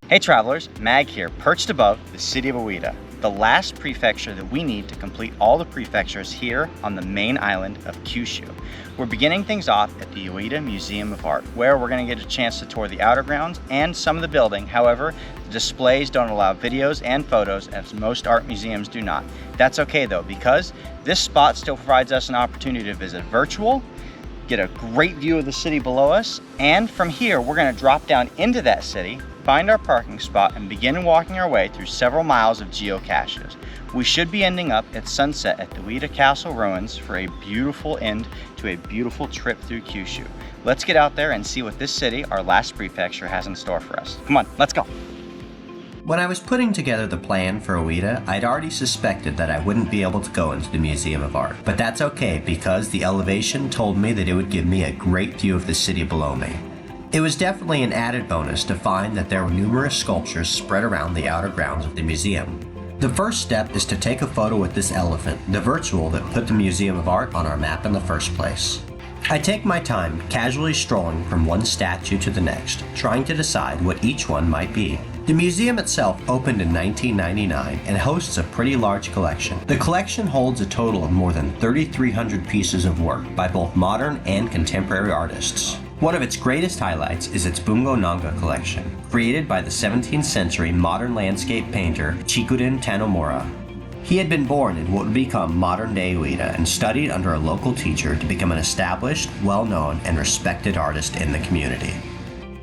Hey travelers, Mag here, perched above the city of Oita, the last prefecture that we need to complete all the prefectures here on the main island of Kyushu. We're beginning things off at the Oita Museum of Art, where we're going to get a chance to tour the outer grounds and some of the building. However, the displays don't allow videos and photos, as most art museums do not. That's okay though, because this spot still provides us an opportunity to visit virtual, get a great view of the city below us, and from here we're going to drop down into that city, find our parking spot, and begin walking our way through several miles of geocaches. We should be ending up at sunset at the Oita Castle ruins for a beautiful end to a beautiful trip through Kyushu. Let's get out there and see what this city, our last prefecture, has in store for us. Come on, let's go. When I was putting together the plan for Oita, I'd already suspected that I wouldn't be able to go into the Museum of Art. But that's okay, because the elevation told me that it would give me a great view of the city below me. It was definitely an added bonus to find that there were numerous sculptures spread around the outer grounds of the museum. The first step is to take a photo with this elephant, the virtual that put the Museum of Art on our map in the first place. I take my time, casually strolling from one statue to the next, trying to decide what each one might be. The museum itself opened in 1999 and hosts a pretty large collection. The collection holds a total of more than 3,300 pieces of work by both modern and contemporary artists. One of its greatest highlights is its Bungo Nanga collection, created by the 17th century modern landscape painter Chikurin Tanomura. He had been born in what would become modern-day Oita and studied under a local teacher to become an established, well-known, and respected artist in the community.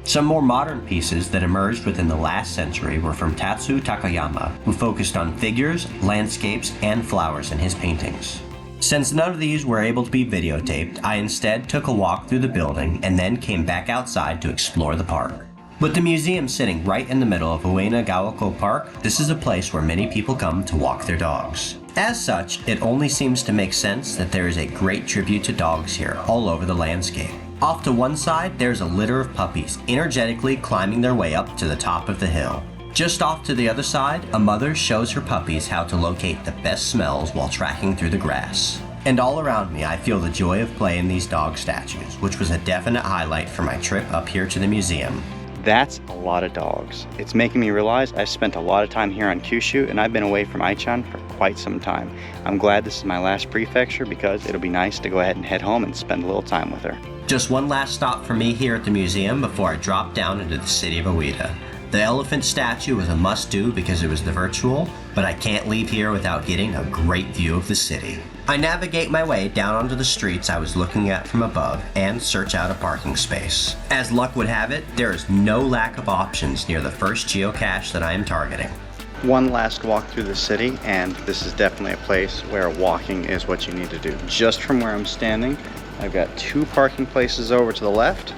Some more modern pieces that emerged within the last century were from Tatsu Takayama, who focused on figures, landscapes, and flowers in his paintings. Since none of these were able to be videotaped, I instead took a walk through the building and then came back outside to explore the park. With the museum sitting right in the middle of Ueno Gawako Park, this is a place where many people come to walk their dogs. As such, it only seems to make sense that there is a great tribute to dogs here all over the landscape. Off to one side, there's a litter of puppies energetically climbing their way up to the top of the hill. Just off to the other side, a mother shows her puppies how to locate the best smells while tracking through the grass. And all around me, I feel the joy of play in these dog statues, which was a definite highlight for my trip up here to the museum. That's a lot of dogs. It's making me realize I've spent a lot of time here on Kyushu, and I've been away from Aichan for quite some time. I'm glad this is my last prefecture because it'll be nice to go ahead and head home and spend a little time with her. Just one last stop for me here at the museum before I drop down into the city of Oita. The elephant statue was a must-do because it was the virtual, but I can't leave here without getting a great view of the city. I navigate my way down onto the streets I was looking at from above and search out a parking space. As luck would have it, there is no lack of options near the first geocache that I am targeting. One last walk through the city, and this is definitely a place where walking is what you need to do. Just from where I'm standing, I've got two parking places over to the left,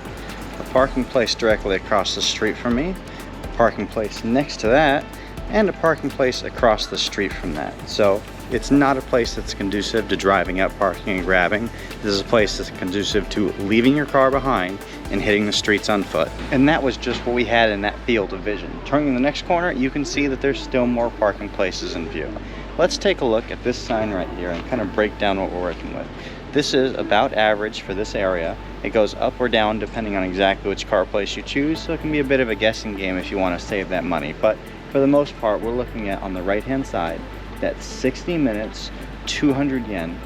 a parking place directly across the street from me, a parking place next to that, and a parking place across the street from that. So it's not a place that's conducive to driving up, parking, and grabbing. This is a place that's conducive to leaving your car behind and hitting the streets on foot. And that was just what we had in that field of vision. Turning the next corner, you can see that there's still more parking places in view. Let's take a look at this sign right here and kind of break down what we're working with. This is about average for this area. It goes up or down depending on exactly which car place you choose, so it can be a bit of a guessing game if you want to save that money. But for the most part, we're looking at, on the right hand side, that's 60 minutes, 200 yen,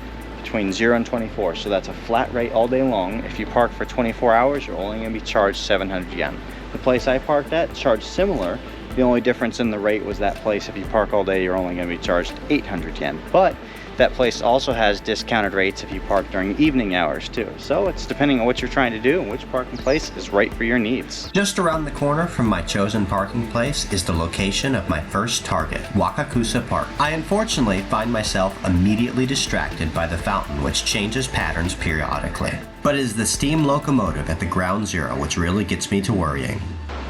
between 0 and 24. So that's a flat rate all day long. If you park for 24 hours, you're only going to be charged 700 yen. The place I parked at charged similar. The only difference in the rate was that place, if you park all day, you're only going to be charged 800 yen. But that place also has discounted rates if you park during evening hours too. So it's depending on what you're trying to do and which parking place is right for your needs. Just around the corner from my chosen parking place is the location of my first target, Wakakusa Park. I unfortunately find myself immediately distracted by the fountain, which changes patterns periodically. But it is the steam locomotive at the ground zero which really gets me to worrying.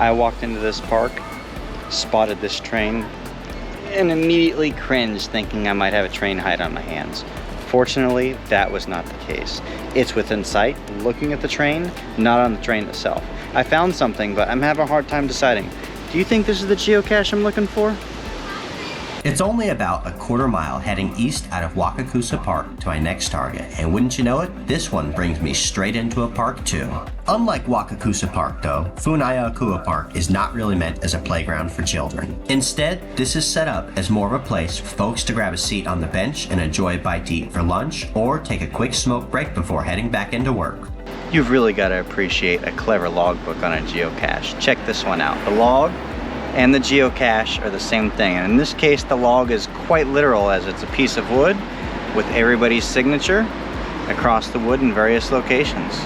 I walked into this park, spotted this train, and immediately cringed thinking I might have a train hide on my hands. Fortunately, that was not the case. It's within sight, looking at the train, not on the train itself. I found something, but I'm having a hard time deciding. Do you think this is the geocache I'm looking for? It's only about a quarter mile heading east out of Wakakusa Park to my next target, and wouldn't you know it, this one brings me straight into a park too. Unlike Wakakusa Park though, Funai Park is not really meant as a playground for children. Instead, this is set up as more of a place for folks to grab a seat on the bench and enjoy a bite to eat for lunch, or take a quick smoke break before heading back into work. You've really got to appreciate a clever logbook on a geocache. Check this one out. The log and the geocache are the same thing, and in this case the log is quite literal, as it's a piece of wood with everybody's signature across the wood in various locations.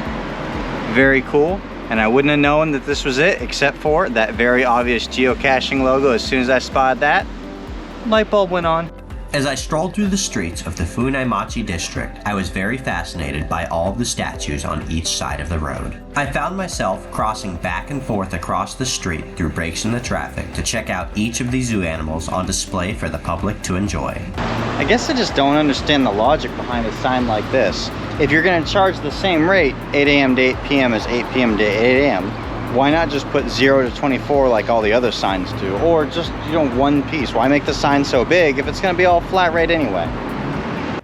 Very cool, and I wouldn't have known that this was it except for that very obvious geocaching logo. As soon as I spotted that, light bulb went on. As I strolled through the streets of the Funai district, I was very fascinated by all of the statues on each side of the road. I found myself crossing back and forth across the street through breaks in the traffic to check out each of these zoo animals on display for the public to enjoy. I guess I just don't understand the logic behind a sign like this. If you're going to charge the same rate 8 a.m. to 8 p.m. as 8 p.m. to 8 a.m., why not just put 0 to 24 like all the other signs do? Or just, one piece. Why make the sign so big if it's going to be all flat rate anyway?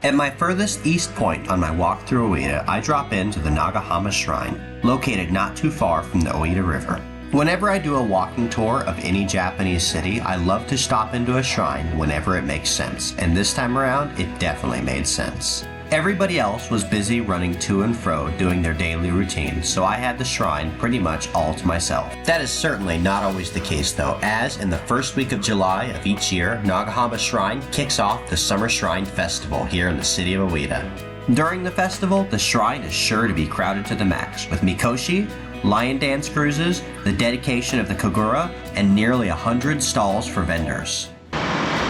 At my furthest east point on my walk through Oita, I drop into the Nagahama Shrine, located not too far from the Oita River. Whenever I do a walking tour of any Japanese city, I love to stop into a shrine whenever it makes sense, and this time around, it definitely made sense. Everybody else was busy running to and fro doing their daily routine, so I had the shrine pretty much all to myself. That is certainly not always the case though, as in the first week of July of each year, Nagahama Shrine kicks off the Summer Shrine Festival here in the city of Oita. During the festival, the shrine is sure to be crowded to the max, with mikoshi, lion dance cruises, the dedication of the kagura, and nearly 100 stalls for vendors.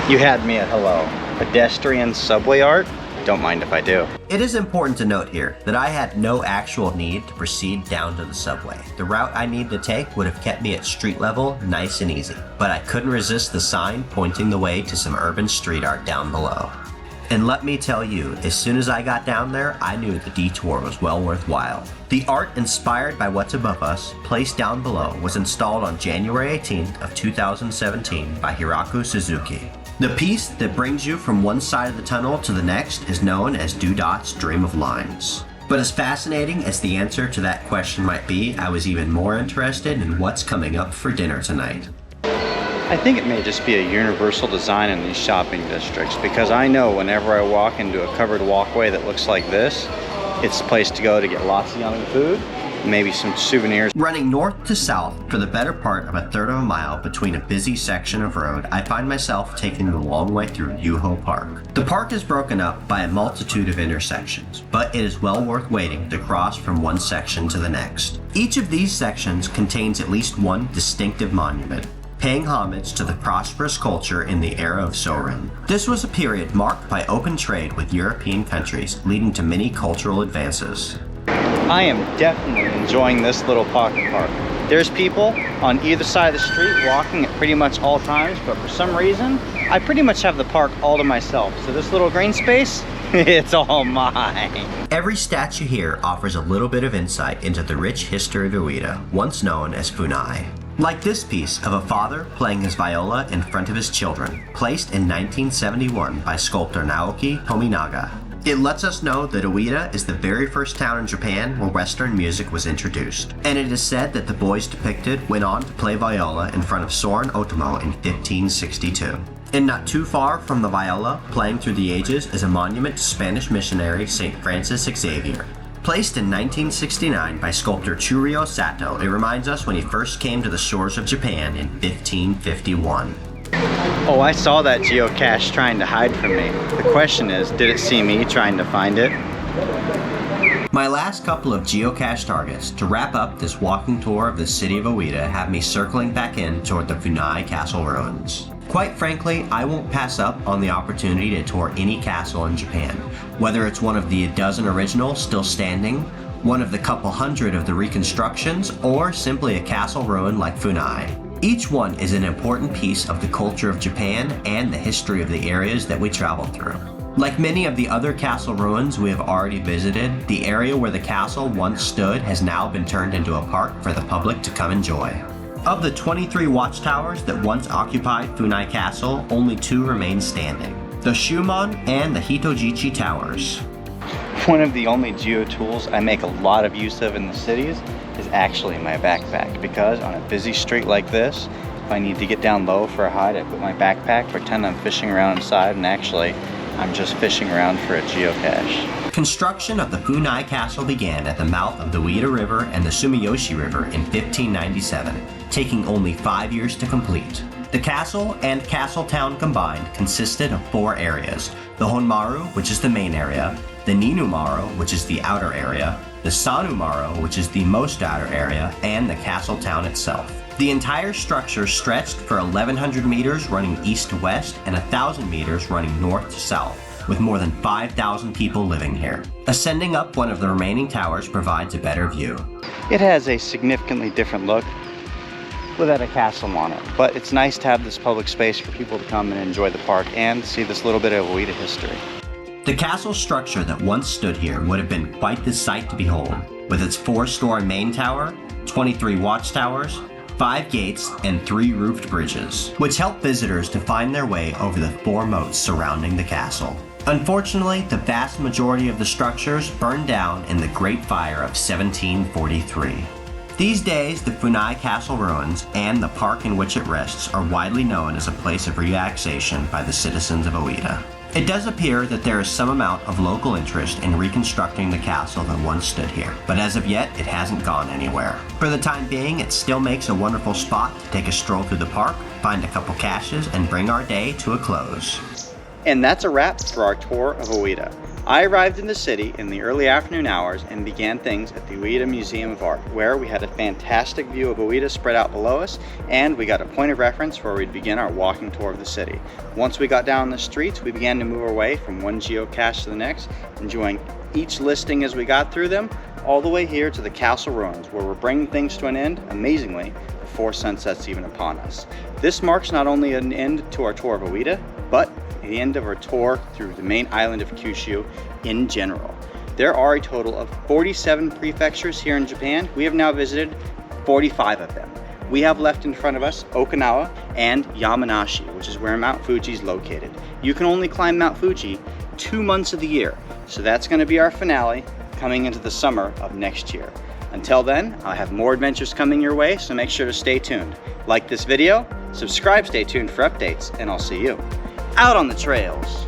You had me at hello. Pedestrian subway art? Don't mind if I do. It is important to note here that I had no actual need to proceed down to the subway. The route I needed to take would have kept me at street level nice and easy, but I couldn't resist the sign pointing the way to some urban street art down below. And let me tell you, as soon as I got down there, I knew the detour was well worthwhile. The art inspired by what's above us, placed down below, was installed on January 18th of 2017 by Hiraku Suzuki. The piece that brings you from one side of the tunnel to the next is known as Dudot's Dream of Lines. But as fascinating as the answer to that question might be, I was even more interested in what's coming up for dinner tonight. I think it may just be a universal design in these shopping districts, because I know whenever I walk into a covered walkway that looks like this, it's the place to go to get lots of yummy food, maybe some souvenirs. Running north to south for the better part of a third of a mile between a busy section of road, I find myself taking the long way through Yuho Park. The park is broken up by a multitude of intersections, but it is well worth waiting to cross from one section to the next. Each of these sections contains at least one distinctive monument, paying homage to the prosperous culture in the era of Sorin. This was a period marked by open trade with European countries, leading to many cultural advances. I am definitely enjoying this little pocket park. There's people on either side of the street walking at pretty much all times, but for some reason, I pretty much have the park all to myself. So this little green space, it's all mine. Every statue here offers a little bit of insight into the rich history of Oita, once known as Funai. Like this piece of a father playing his viola in front of his children, placed in 1971 by sculptor Naoki Tominaga. It lets us know that Oita is the very first town in Japan where Western music was introduced, and it is said that the boys depicted went on to play viola in front of Soren Otomo in 1562. And not too far from the viola, playing through the ages, is a monument to Spanish missionary St. Francis Xavier. Placed in 1969 by sculptor Churio Sato, it reminds us when he first came to the shores of Japan in 1551. Oh, I saw that geocache trying to hide from me. The question is, did it see me trying to find it? My last couple of geocache targets to wrap up this walking tour of the city of Oita have me circling back in toward the Funai castle ruins. Quite frankly, I won't pass up on the opportunity to tour any castle in Japan, whether it's one of the dozen originals still standing, one of the couple hundred of the reconstructions, or simply a castle ruin like Funai. Each one is an important piece of the culture of Japan and the history of the areas that we travel through. Like many of the other castle ruins we have already visited, the area where the castle once stood has now been turned into a park for the public to come enjoy. Of the 23 watchtowers that once occupied Funai Castle, only 2 remain standing. The Shumon and the Hitojichi Towers. One of the only geo tools I make a lot of use of in the cities is actually my backpack, because on a busy street like this, if I need to get down low for a hide, I put my backpack, pretend I'm fishing around inside, and actually I'm just fishing around for a geocache. Construction of the Funai Castle began at the mouth of the Oita River and the Sumiyoshi River in 1597, taking only 5 years to complete. The castle and castle town combined consisted of 4 areas: the Honmaru, which is the main area, the Ninumaru, which is the outer area, the Sanumaru, which is the most outer area, and the castle town itself. The entire structure stretched for 1,100 meters running east to west and 1,000 meters running north to south, with more than 5,000 people living here. Ascending up one of the remaining towers provides a better view. It has a significantly different look without a castle on it, but it's nice to have this public space for people to come and enjoy the park and see this little bit of Oita history. The castle structure that once stood here would have been quite the sight to behold, with its 4-story main tower, 23 watchtowers, 5 gates, and 3 roofed bridges, which help visitors to find their way over the 4 moats surrounding the castle. Unfortunately, the vast majority of the structures burned down in the Great Fire of 1743. These days, the Funai Castle ruins and the park in which it rests are widely known as a place of relaxation by the citizens of Oita. It does appear that there is some amount of local interest in reconstructing the castle that once stood here, but as of yet, it hasn't gone anywhere. For the time being, it still makes a wonderful spot to take a stroll through the park, find a couple caches, and bring our day to a close. And that's a wrap for our tour of Oita. I arrived in the city in the early afternoon hours and began things at the Oita Museum of Art, where we had a fantastic view of Oita spread out below us, and we got a point of reference where we'd begin our walking tour of the city. Once we got down the streets, we began to move our way from one geocache to the next, enjoying each listing as we got through them, all the way here to the castle ruins, where we're bringing things to an end, amazingly, before sunset's even upon us. This marks not only an end to our tour of Oita, but the end of our tour through the main island of Kyushu in general. There are a total of 47 prefectures here in Japan. We have now visited 45 of them. We have left in front of us Okinawa and Yamanashi, which is where Mount Fuji is located. You can only climb Mount Fuji 2 months of the year, so that's going to be our finale coming into the summer of next year. Until then, I'll have more adventures coming your way, so make sure to stay tuned. Like this video, subscribe, stay tuned for updates, and I'll see you out on the trails.